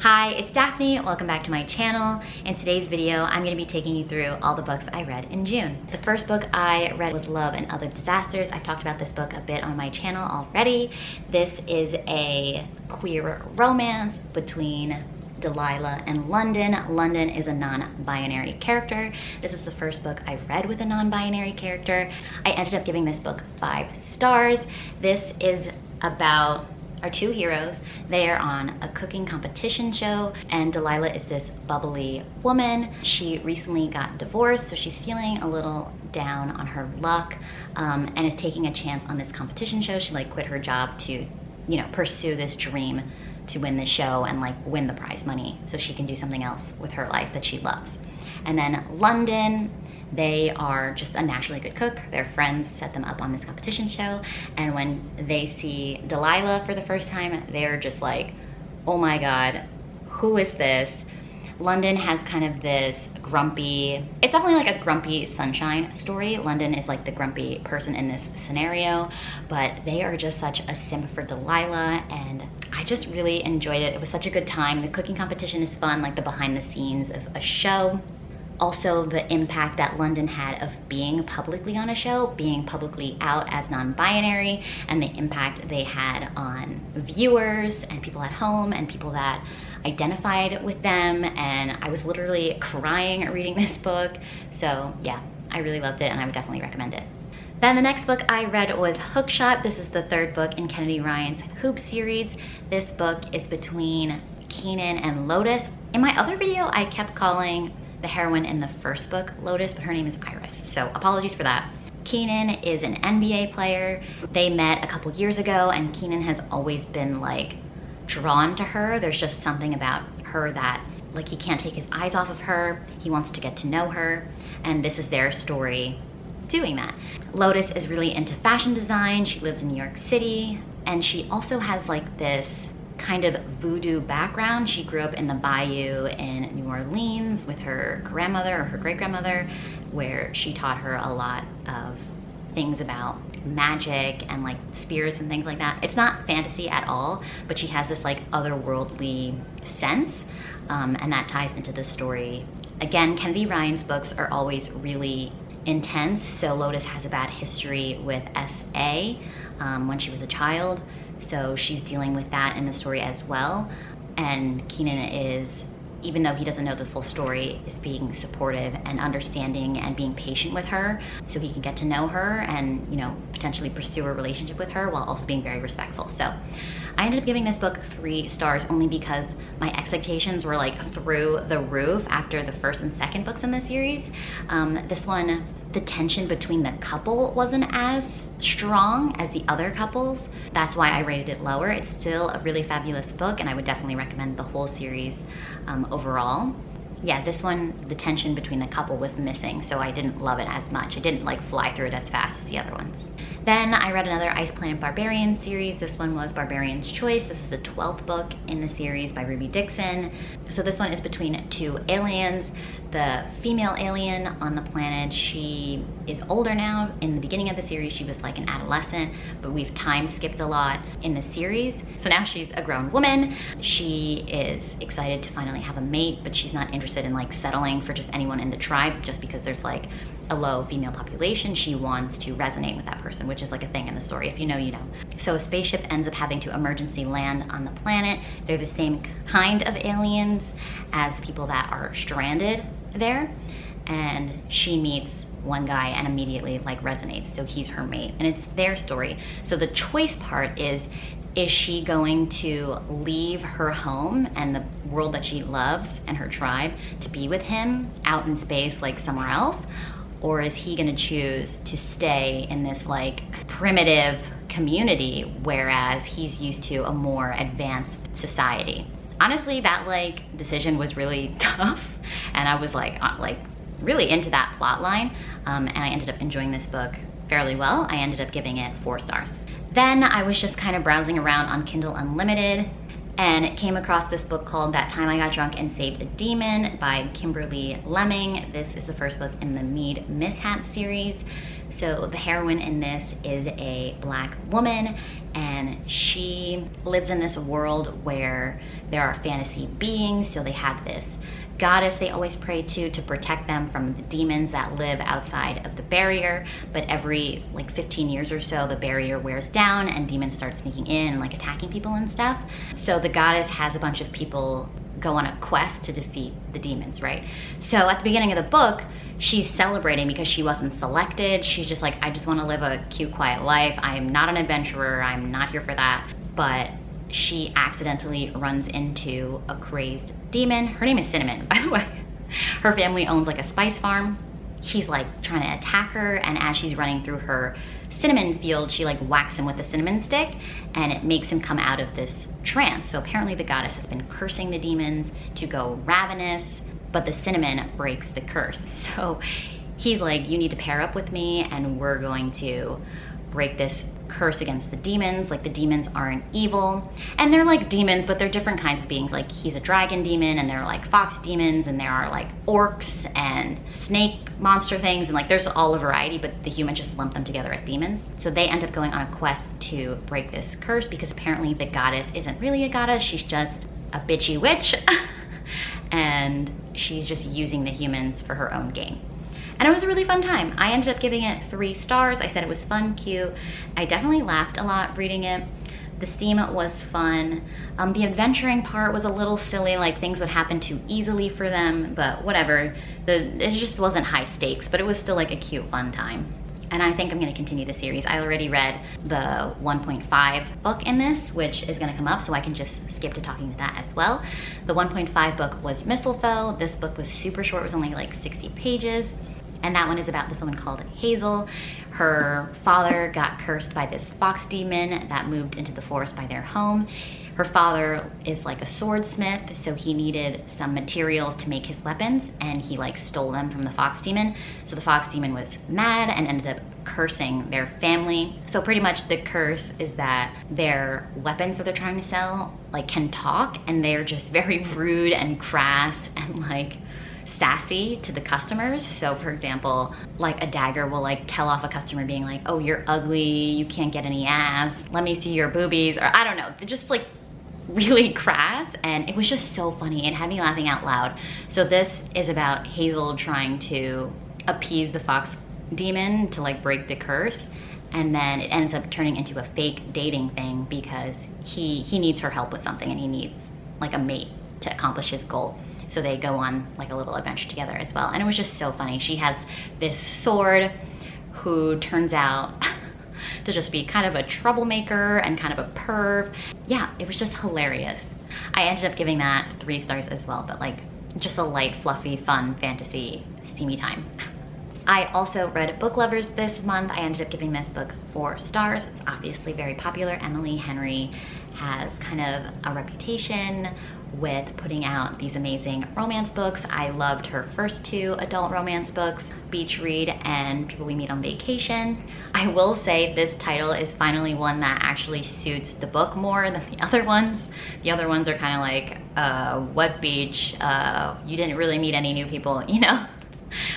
Hi, it's Daphne. Welcome back to my channel. In today's video, I'm going to be taking you through all the books I read in June. The first book I read was Love and Other Disasters. I've talked about this book a bit on my channel already. This is a queer romance between Delilah and London. London is a non-binary character. This is the first book I've read with a non-binary character. I ended up giving this book 5 stars. This is about our two heroes. They are on a cooking competition show, and Delilah is this bubbly woman. She recently got divorced, so she's feeling a little down on her luck, and is taking a chance on this competition show. She quit her job to, pursue this dream to win the show and win the prize money so she can do something else with her life that she loves. And then London, they are just a naturally good cook. Their friends set them up on this competition show, and when they see Delilah for the first time, they're just like, oh my god, who is this? London has kind of this grumpy, it's definitely like a grumpy sunshine story. London is like the grumpy person in this scenario, but they are just such a simp for Delilah, and I just really enjoyed it. It was such a good time. The cooking competition is fun, like the behind the scenes of a show. Also, the impact that London had of being publicly on a show, being publicly out as non-binary, and the impact they had on viewers and people at home and people that identified with them. And I was literally crying reading this book. So yeah, I really loved it, and I would definitely recommend it. Then the next book I read was Hookshot. This is the 3rd book in Kennedy Ryan's Hoop series. This book is between Keenan and Lotus. In my other video, I kept calling the heroine in the first book Lotus, but her name is Iris, so apologies for that. Keenan is an NBA player. They met a couple years ago, and Keenan has always been drawn to her. There's just something about her that he can't take his eyes off of her. He wants to get to know her, and this is their story doing that. Lotus is really into fashion design. She lives in New York City, and she also has this kind of voodoo background. She grew up in the bayou in New Orleans with her grandmother or her great-grandmother, where she taught her a lot of things about magic and spirits and things like that. It's not fantasy at all, but she has this otherworldly sense, and that ties into the story. Again, Kennedy Ryan's books are always really intense. So Lotus has a bad history with SA when she was a child, so she's dealing with that in the story as well. And Keenan is, even though he doesn't know the full story, is being supportive and understanding and being patient with her so he can get to know her and potentially pursue a relationship with her while also being very respectful. So I ended up giving this book 3 stars only because my expectations were through the roof after the 1st and 2nd books in the series. This one, the tension between the couple wasn't as strong as the other couples. That's why I rated it lower. It's still a really fabulous book, and I would definitely recommend the whole series overall. Yeah, this one, the tension between the couple was missing, so I didn't love it as much. I didn't fly through it as fast as the other ones. Then I read another Ice Planet Barbarian series. This one was Barbarians Choice. This is the 12th book in the series by Ruby Dixon. So this one is between 2 aliens. The female alien on the planet, she is older now. In the beginning of the series, she was an adolescent, but we've time skipped a lot in the series. So now she's a grown woman. She is excited to finally have a mate, but she's not interested in settling for just anyone in the tribe just because there's a low female population. She wants to resonate with that person, which is a thing in the story. If you know, you know. So a spaceship ends up having to emergency land on the planet. They're the same kind of aliens as the people that are stranded there, and she meets one guy and immediately resonates, so he's her mate, and it's their story. So the choice part is she going to leave her home and the world that she loves and her tribe to be with him out in space somewhere else, or is he going to choose to stay in this primitive community, whereas he's used to a more advanced society? Honestly, that decision was really tough, and I was really into that plot line, and I ended up enjoying this book fairly well. I ended up giving it 4 stars. Then I was just kind of browsing around on Kindle Unlimited, and came across this book called That Time I Got Drunk and Saved a Demon by Kimberly Lemming. This is the first book in the Mead Mishap series. So the heroine in this is a Black woman, and she lives in this world where there are fantasy beings. So they have this goddess they always pray to protect them from the demons that live outside of the barrier. But every like 15 years or so, the barrier wears down and demons start sneaking in and like attacking people and stuff. So the goddess has a bunch of people go on a quest to defeat the demons, right? So at the beginning of the book, she's celebrating because she wasn't selected. She's just like, I just want to live a cute, quiet life. I'm not an adventurer. I'm not here for that. But she accidentally runs into a crazed demon. Her name is Cinnamon, by the way. Her family owns like a spice farm. He's like trying to attack her, and as she's running through her cinnamon field, she like whacks him with a cinnamon stick, and it makes him come out of this trance. So apparently the goddess has been cursing the demons to go ravenous, but the cinnamon breaks the curse. So he's like, you need to pair up with me and we're going to break this curse against the demons. Like the demons aren't evil, and they're like demons, but they're different kinds of beings. Like he's a dragon demon, and there are like fox demons, and there are like orcs and snake monster things, and like there's all a variety, but the humans just lump them together as demons. So they end up going on a quest to break this curse because apparently the goddess isn't really a goddess, she's just a bitchy witch and she's just using the humans for her own gain. And it was a really fun time. I ended up giving it 3 stars. I said it was fun, cute. I definitely laughed a lot reading it. The theme was fun. The adventuring part was a little silly, like things would happen too easily for them, but whatever. It just wasn't high stakes, but it was still like a cute, fun time. And I think I'm gonna continue the series. I already read the 1.5 book in this, which is gonna come up, so I can just skip to talking to that as well. The 1.5 book was Mistlefoe. This book was super short, it was only like 60 pages. And that one is about this woman called Hazel. Her father got cursed by this fox demon that moved into the forest by their home. Her father is like a swordsmith, so he needed some materials to make his weapons, and he like stole them from the fox demon. So the fox demon was mad and ended up cursing their family. So pretty much the curse is that their weapons that they're trying to sell like can talk, and they're just very rude and crass and like sassy to the customers. So for example, like a dagger will like tell off a customer being like, oh, you're ugly, you can't get any ass, let me see your boobies, or I don't know, they're just like really crass, and it was just so funny. It had me laughing out loud. So this is about Hazel trying to appease the fox demon to like break the curse, and then it ends up turning into a fake dating thing because he needs her help with something, and he needs like a mate to accomplish his goal. So they go on like a little adventure together as well. And it was just so funny. She has this sword who turns out to just be kind of a troublemaker and kind of a perv. Yeah, it was just hilarious. I ended up giving that 3 stars as well, but like just a light, fluffy, fun, fantasy, steamy time. I also read Book Lovers this month. I ended up giving this book 4 stars. It's obviously very popular. Emily Henry has kind of a reputation with putting out these amazing romance books. I loved her first 2 adult romance books, Beach Read and People We Meet on Vacation. I will say this title is finally one that actually suits the book more than the other ones. The other ones are kind of like, what beach? You didn't really meet any new people, you know?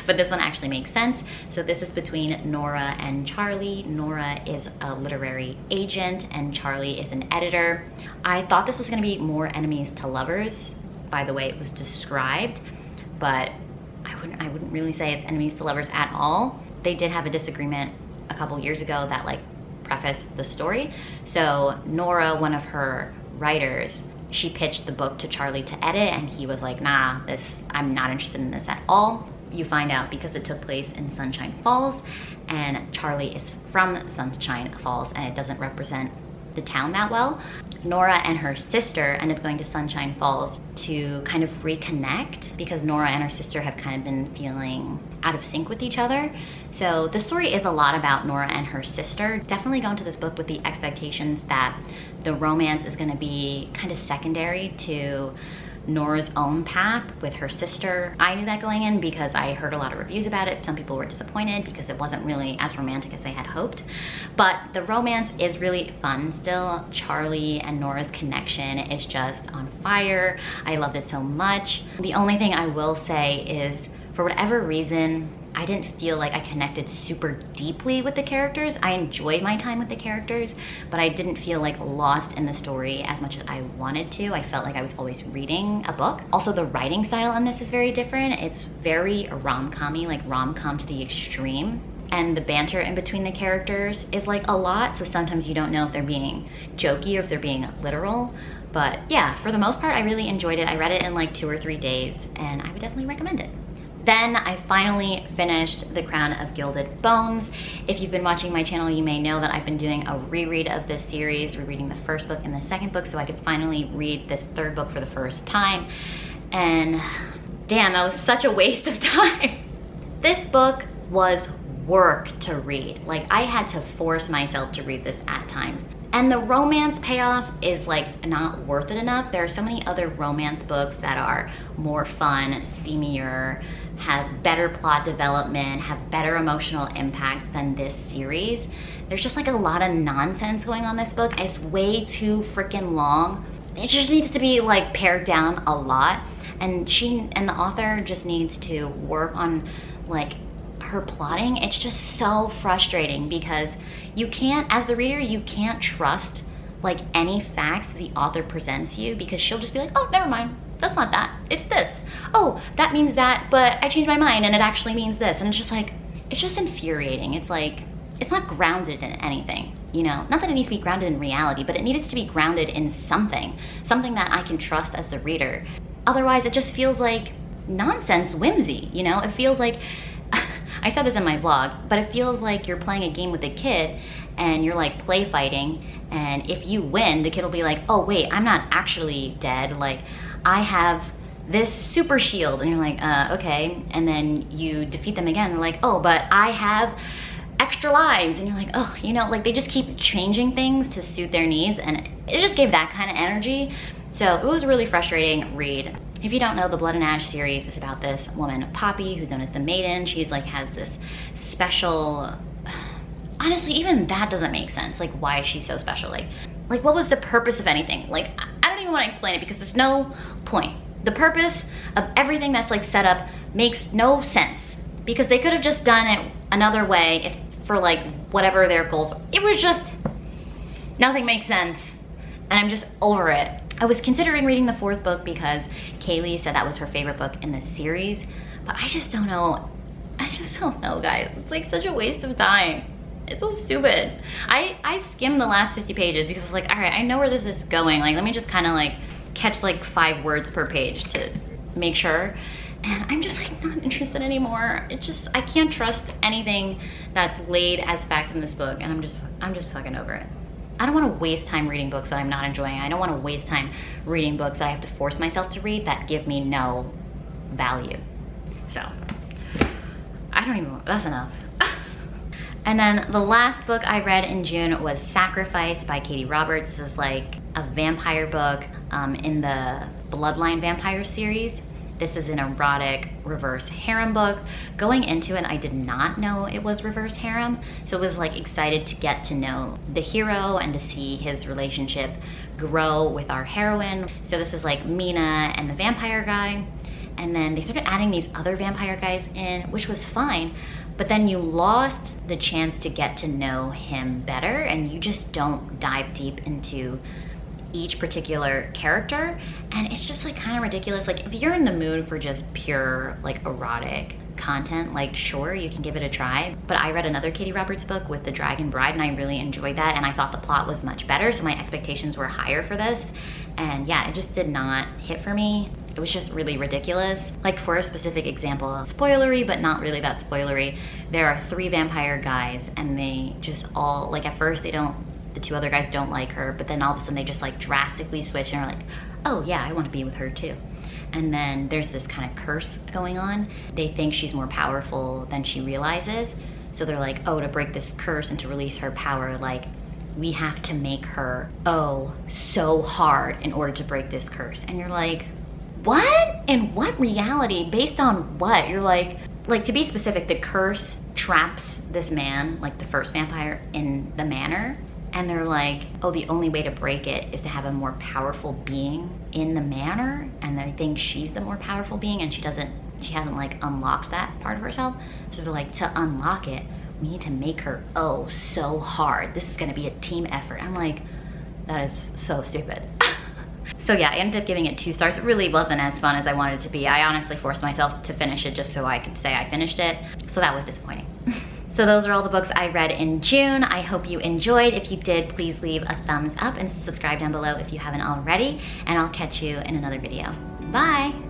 But this one actually makes sense. So this is between Nora and Charlie. Nora is a literary agent and Charlie is an editor. I thought this was gonna be more enemies to lovers by the way it was described, but I wouldn't really say it's enemies to lovers at all. They did have a disagreement a couple years ago that like prefaced the story. So Nora, one of her writers, she pitched the book to Charlie to edit, and he was like, nah, I'm not interested in this at all. You find out because it took place in Sunshine Falls, and Charlie is from Sunshine Falls, and it doesn't represent the town that well. Nora and her sister end up going to Sunshine Falls to kind of reconnect because Nora and her sister have kind of been feeling out of sync with each other. So the story is a lot about Nora and her sister. Definitely go into this book with the expectations that the romance is going to be kind of secondary to Nora's own path with her sister. I knew that going in because I heard a lot of reviews about it. Some people were disappointed because it wasn't really as romantic as they had hoped. But the romance is really fun still. Charlie and Nora's connection is just on fire. I loved it so much. The only thing I will say is, for whatever reason, I didn't feel like I connected super deeply with the characters. I enjoyed my time with the characters, but I didn't feel like lost in the story as much as I wanted to. I felt like I was always reading a book. Also, the writing style on this is very different. It's very rom-com-y, like rom-com to the extreme. And the banter in between the characters is like a lot, so sometimes you don't know if they're being jokey or if they're being literal. But yeah, for the most part, I really enjoyed it. I read it in like 2 or 3 days, and I would definitely recommend it. Then I finally finished The Crown of Gilded Bones. If you've been watching my channel, you may know that I've been doing a reread of this series, rereading the first book and the second book, so I could finally read this third book for the first time. And damn, that was such a waste of time. This book was work to read. Like, I had to force myself to read this at times. And the romance payoff is like not worth it enough. There are so many other romance books that are more fun, steamier, have better plot development, have better emotional impact than this series. There's just like a lot of nonsense going on in this book. It's way too freaking long. It just needs to be like pared down a lot. And the author just needs to work on like her plotting. It's just so frustrating because you can't, as the reader, you can't trust like any facts that the author presents you, because she'll just be like, oh, never mind, that's not that, it's this. Oh, that means that, but I changed my mind and it actually means this. And it's just like, it's just infuriating. It's like, it's not grounded in anything, you know? Not that it needs to be grounded in reality, but it needs to be grounded in something that I can trust as the reader. Otherwise, it just feels like nonsense whimsy, you know? It feels like, I said this in my vlog, but it feels like you're playing a game with a kid and you're like play fighting, and if you win, the kid will be like, oh wait, I'm not actually dead, like I have this super shield, and you're like, okay, and then you defeat them again, they're like, oh, but I have extra lives, and you're like, oh, you know, like they just keep changing things to suit their needs, and it just gave that kind of energy. So it was a really frustrating read. If you don't know, the Blood and Ash series is about this woman, Poppy, who's known as the Maiden. She's like, has this special, honestly, even that doesn't make sense. Like, why is she so special? Like what was the purpose of anything? Like, I don't even want to explain it because there's no point. The purpose of everything that's like set up makes no sense, because they could have just done it another way if for like whatever their goals were. It was just, nothing makes sense, and I'm just over it. I was considering reading the 4th book because Kaylee said that was her favorite book in the series, but I just don't know. I just don't know, guys. It's like such a waste of time. It's so stupid. I skimmed the last 50 pages because I was like, all right, I know where this is going. Like, let me just kind of like catch like 5 words per page to make sure. And I'm just like not interested anymore. It just, I can't trust anything that's laid as fact in this book, and I'm just fucking over it. I don't want to waste time reading books that I'm not enjoying. I don't want to waste time reading books that I have to force myself to read that give me no value. So, I don't even, that's enough. And then the last book I read in June was Sacrifice by Katie Roberts. This is like a vampire book in the Bloodline Vampire series. This is an erotic reverse harem book. Going into it, I did not know it was reverse harem, so I was like excited to get to know the hero and to see his relationship grow with our heroine. So this is like Mina and the vampire guy, and then they started adding these other vampire guys in, which was fine, but then you lost the chance to get to know him better, and you just don't dive deep into each particular character, and it's just like kind of ridiculous. Like, if you're in the mood for just pure like erotic content, like sure, you can give it a try. But I read another Katie Roberts book with The Dragon Bride, and I really enjoyed that, and I thought the plot was much better, so my expectations were higher for this, and yeah, it just did not hit for me. It was just really ridiculous. Like, for a specific example, spoilery, but not really that spoilery, there are 3 vampire guys, and they just all, like, at first they don't, the 2 other guys don't like her, but then all of a sudden they just like drastically switch and are like, oh yeah, I want to be with her too. And then there's this kind of curse going on. They think she's more powerful than she realizes. So they're like, oh, to break this curse and to release her power, like, we have to make her, oh, so hard in order to break this curse. And you're like, what? In what reality? Based on what? You're like, to be specific, the curse traps this man, like the first vampire, in the manor. And they're like, oh, the only way to break it is to have a more powerful being in the manor. And they think she's the more powerful being, and she doesn't She hasn't like unlocked that part of herself. So they're like, to unlock it, we need to make her oh so hard. This is gonna be a team effort. I'm like, that is so stupid. So yeah, I ended up giving it 2 stars. It really wasn't as fun as I wanted it to be. I honestly forced myself to finish it just so I could say I finished it. So that was disappointing. So those are all the books I read in June. I hope you enjoyed. If you did, please leave a thumbs up and subscribe down below if you haven't already. And I'll catch you in another video. Bye.